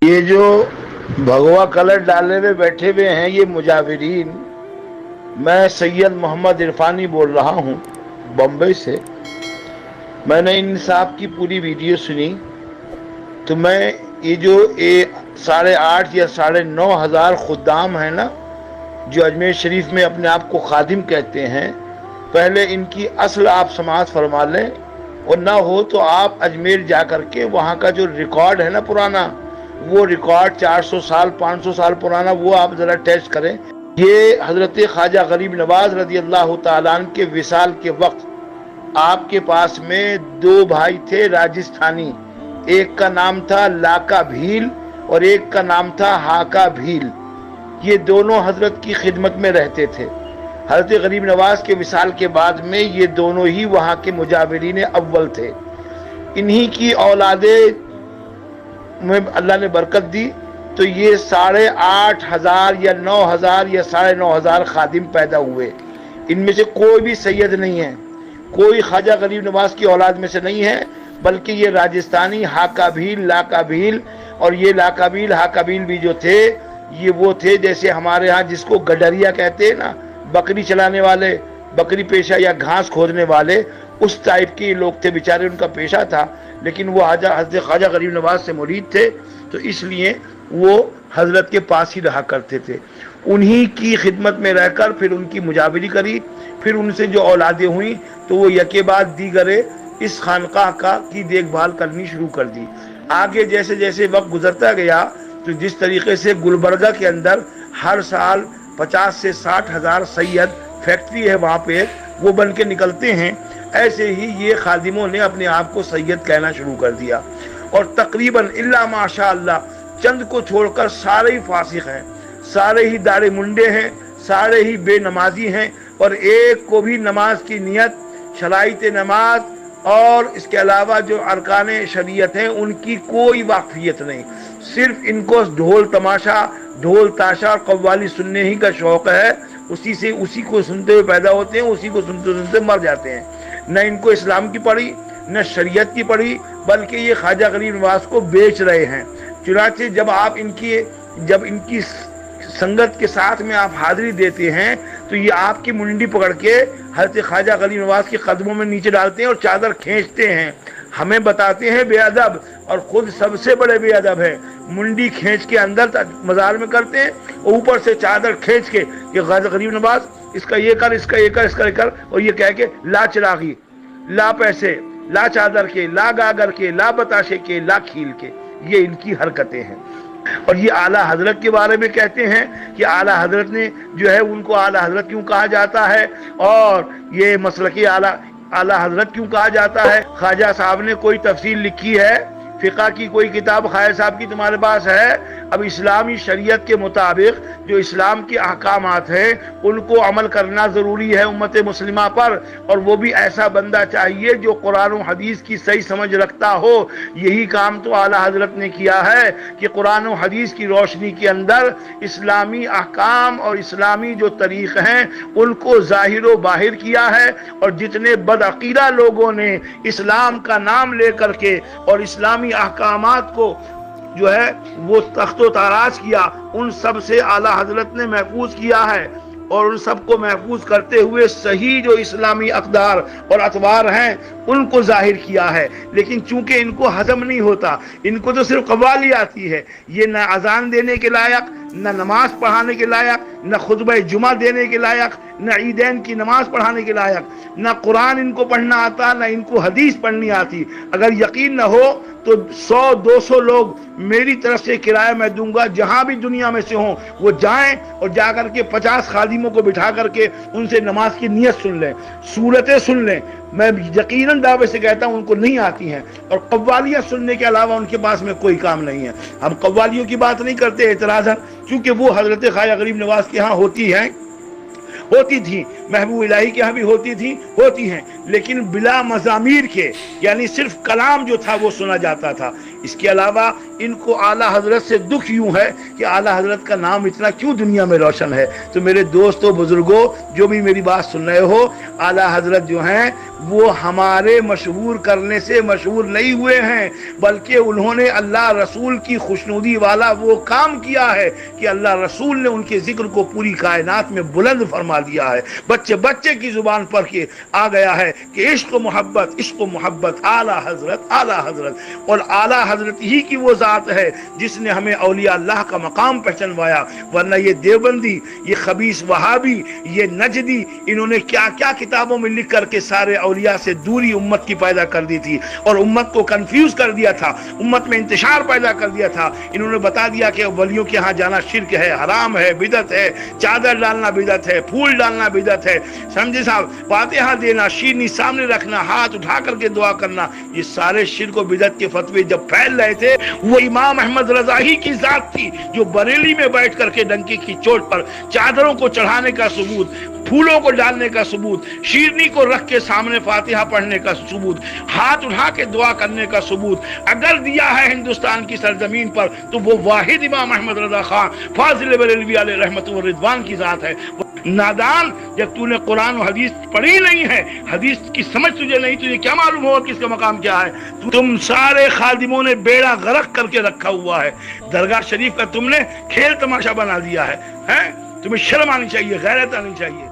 یہ جو بھگوا کلر ڈالے ہوئے بیٹھے ہوئے ہیں یہ مجاورین، میں سید محمد عرفانی بول رہا ہوں بمبئی سے۔ میں نے ان صاحب کی پوری ویڈیو سنی تو میں یہ جو 8,500 یا 9,500 خدام ہیں نا جو اجمیر شریف میں اپنے آپ کو خادم کہتے ہیں، پہلے ان کی اصل آپ سماعت فرما لیں، اور نہ ہو تو آپ اجمیر جا کر کے وہاں کا جو ریکارڈ ہے نا پرانا، وہ ریکارڈ 400 سال 500 سال پرانا، وہ آپ ذرا ٹیسٹ کریں۔ یہ حضرت خواجہ غریب نواز رضی اللہ تعالیٰ عنہ کے وصال کے وقت آپ کے پاس میں 2 بھائی تھے راجستھانی، ایک کا نام تھا لاکا بھیل اور ایک کا نام تھا ہاکا بھیل۔ یہ دونوں حضرت کی خدمت میں رہتے تھے۔ حضرت غریب نواز کے وصال کے بعد میں یہ دونوں ہی وہاں کے مجاورین اول تھے۔ انہی کی اولادیں میں اللہ نے برکت دی تو یہ 8,500 یا 9,000 یا 9,500 خادم پیدا ہوئے۔ ان میں سے کوئی بھی سید نہیں ہے، کوئی خواجہ غریب نواز کی اولاد میں سے نہیں ہے، بلکہ یہ راجستھانی ہاکا بھیل لاکا بھیل، اور یہ لاکا بھیل ہاکا بھیل بھی جو تھے یہ وہ تھے جیسے ہمارے ہاں جس کو گڈریا کہتے ہیں نا، بکری چلانے والے، بکری پیشہ یا گھاس کھودنے والے، اس ٹائپ کے لوگ تھے، بیچارے ان کا پیشہ تھا، لیکن وہ حضرت خواجہ غریب نواز سے مرید تھے تو اس لیے وہ حضرت کے پاس ہی رہا کرتے تھے۔ انہی کی خدمت میں رہ کر پھر ان کی مجاوری کری، پھر ان سے جو اولادیں ہوئیں تو وہ یکے بعد دیگرے اس خانقاہ کی دیکھ بھال کرنی شروع کر دی۔ آگے جیسے جیسے وقت گزرتا گیا تو جس طریقے سے گلبرگہ کے اندر ہر سال 50 سے 60,000 سید، فیکٹری ہے وہاں پہ وہ بن کے نکلتے ہیں، ایسے ہی یہ خادموں نے اپنے آپ کو سید کہنا شروع کر دیا، اور تقریباً الا ماشاء اللہ چند کو چھوڑ کر سارے ہی فاسق ہیں، سارے ہی داڑھی منڈے ہیں، سارے ہی بے نمازی ہیں، اور ایک کو بھی نماز کی نیت، شرائط نماز اور اس کے علاوہ جو ارکان شریعت ہیں ان کی کوئی واقفیت نہیں۔ صرف ان کو ڈھول تماشا، ڈھول تاشا اور قوالی سننے ہی کا شوق ہے، اسی کو سنتے ہوئے پیدا ہوتے ہیں، اسی کو سنتے سنتے مر جاتے ہیں۔ نہ ان کو اسلام کی پڑھی نہ شریعت کی پڑھی، بلکہ یہ خواجہ غریب نواز کو بیچ رہے ہیں۔ چنانچہ جب ان کی سنگت کے ساتھ میں آپ حاضری دیتے ہیں تو یہ آپ کی منڈی پکڑ کے حضرت خواجہ غریب نواز کے قدموں میں نیچے ڈالتے ہیں اور چادر کھینچتے ہیں، ہمیں بتاتے ہیں بے ادب، اور خود سب سے بڑے بے ادب ہے۔ منڈی کھینچ کے اندر مزار میں کرتے ہیں، اوپر سے چادر کھینچ کے کہ خواجہ غریب نواز اس کا یہ کر، اس کا یہ کر، اس کا یہ کر، اور یہ کہہ کے لا چراغی، لا پیسے، لا چادر کے، لا گاگر کے، لا بتاشے کے، لا کھیل کے، یہ ان کی حرکتیں ہیں۔ اور یہ اعلیٰ حضرت کے بارے میں کہتے ہیں کہ اعلیٰ حضرت نے جو ہے ان کو اعلیٰ حضرت کیوں کہا جاتا ہے، اور یہ مسلکی اعلیٰ حضرت کیوں کہا جاتا ہے۔ خواجہ صاحب نے کوئی تفصیل لکھی ہے، فقہ کی کوئی کتاب خواجہ صاحب کی تمہارے پاس ہے؟ اب اسلامی شریعت کے مطابق جو اسلام کے احکامات ہیں ان کو عمل کرنا ضروری ہے امت مسلمہ پر، اور وہ بھی ایسا بندہ چاہیے جو قرآن و حدیث کی صحیح سمجھ رکھتا ہو۔ یہی کام تو اعلیٰ حضرت نے کیا ہے کہ قرآن و حدیث کی روشنی کے اندر اسلامی احکام اور اسلامی جو طریق ہیں ان کو ظاہر و باہر کیا ہے، اور جتنے بدعقیدہ لوگوں نے اسلام کا نام لے کر کے اور اسلامی احکامات کو جو ہے وہ تخت و تاراج کیا، ان سب سے اعلیٰ حضرت نے محفوظ کیا ہے، اور ان سب کو محفوظ کرتے ہوئے صحیح جو اسلامی اقدار اور اطوار ہیں ان کو ظاہر کیا ہے۔ لیکن چونکہ ان کو ہضم نہیں ہوتا، ان کو تو صرف قوالی آتی ہے، یہ نہ اذان دینے کے لائق، نہ نماز پڑھانے کے لائق، نہ خطبہ جمعہ دینے کے لائق، نہ عیدین کی نماز پڑھانے کے لائق، نہ قرآن ان کو پڑھنا آتا، نہ ان کو حدیث پڑھنی آتی۔ اگر یقین نہ ہو تو 100-200 لوگ میری طرف سے کرایہ میں دوں گا، جہاں بھی دنیا میں سے ہوں وہ جائیں اور جا کر کے 50 خادموں کو بٹھا کر کے ان سے نماز کی نیت سن لیں، صورتیں سن لیں۔ میں یقیناً دعوے سے کہتا ہوں ان کو نہیں آتی ہیں، اور قوالیاں سننے کے علاوہ ان کے پاس میں کوئی کام نہیں ہے۔ ہم قوالیوں کی بات نہیں کرتے اعتراضاً، کیونکہ وہ حضرت خواجہ غریب نواز کے ہاں ہوتی تھی، محبوب الہی کے ہاں بھی ہوتی ہیں، لیکن بلا مزامیر کے، یعنی صرف کلام جو تھا وہ سنا جاتا تھا۔ اس کے علاوہ ان کو اعلیٰ حضرت سے دکھ یوں ہے کہ اعلیٰ حضرت کا نام اتنا کیوں دنیا میں روشن ہے۔ تو میرے دوستوں بزرگوں جو بھی میری بات سن رہے ہو، اعلیٰ حضرت جو ہیں وہ ہمارے مشہور کرنے سے مشہور نہیں ہوئے ہیں، بلکہ انہوں نے اللہ رسول کی خوشنودی والا وہ کام کیا ہے کہ اللہ رسول نے ان کے ذکر کو پوری کائنات میں بلند فرما دیا ہے۔ بچے بچے کی زبان پر کے آ گیا ہے کہ عشق و محبت اعلیٰ حضرت، اور اعلیٰ حضرت ہی کی وہ ذات ہے جس نے ہمیں اولیاء اللہ کا مقام پہچنوایا، ورنہ یہ دیوبندی، یہ خبیث وہابی، یہ نجدی، انہوں نے کیا کیا کتابوں میں لکھ کر کے سارے اولیاء سے دوری امت کی پیدا کر دی تھی، اور امت کو کنفیوز کر دیا تھا، امت میں انتشار پیدا کر دیا تھا۔ انہوں نے بتا دیا کہ ولیوں کے ہاں جانا شرک ہے، حرام ہے، بدعت ہے، چادر ڈالنا بدعت ہے، پھول ڈالنا بدعت ہے، سمجھے صاحب، فاتحہ دینا، شیرنی سامنے رکھنا، ہاتھ اٹھا کر کے دعا کرنا، یہ سارے شرک و بدعت کے فتوے جب پھیل رہے تھے، وہ امام احمد رضا ہی کی ذات تھی جو بریلی میں بیٹھ کر کے ڈنکی کی چوٹ پر چادروں کو چڑھانے کا ثبوت، پھولوں کو ڈالنے کا ثبوت، شیرنی کو رکھ کے سامنے فاتحہ پڑھنے کا ثبوت، ہاتھ اٹھا کے دعا کرنے کا ثبوت اگر دیا ہے ہندوستان کی سرزمین پر تو وہ واحد امام احمد رضا خان فاضل بریلوی علیہ رحمت و رضوان کی ذات ہے۔ نادان، جب تو نے قرآن و حدیث پڑھی نہیں ہے، حدیث کی سمجھ تجھے نہیں، تجھے کیا معلوم ہوگا کس کا مقام کیا ہے؟ تم سارے خادموں نے بیڑا غرق کر کے رکھا ہوا ہے، درگاہ شریف کا تم نے کھیل تماشا بنا دیا ہے۔ تمہیں شرم آنی چاہیے، غیرت آنی چاہیے۔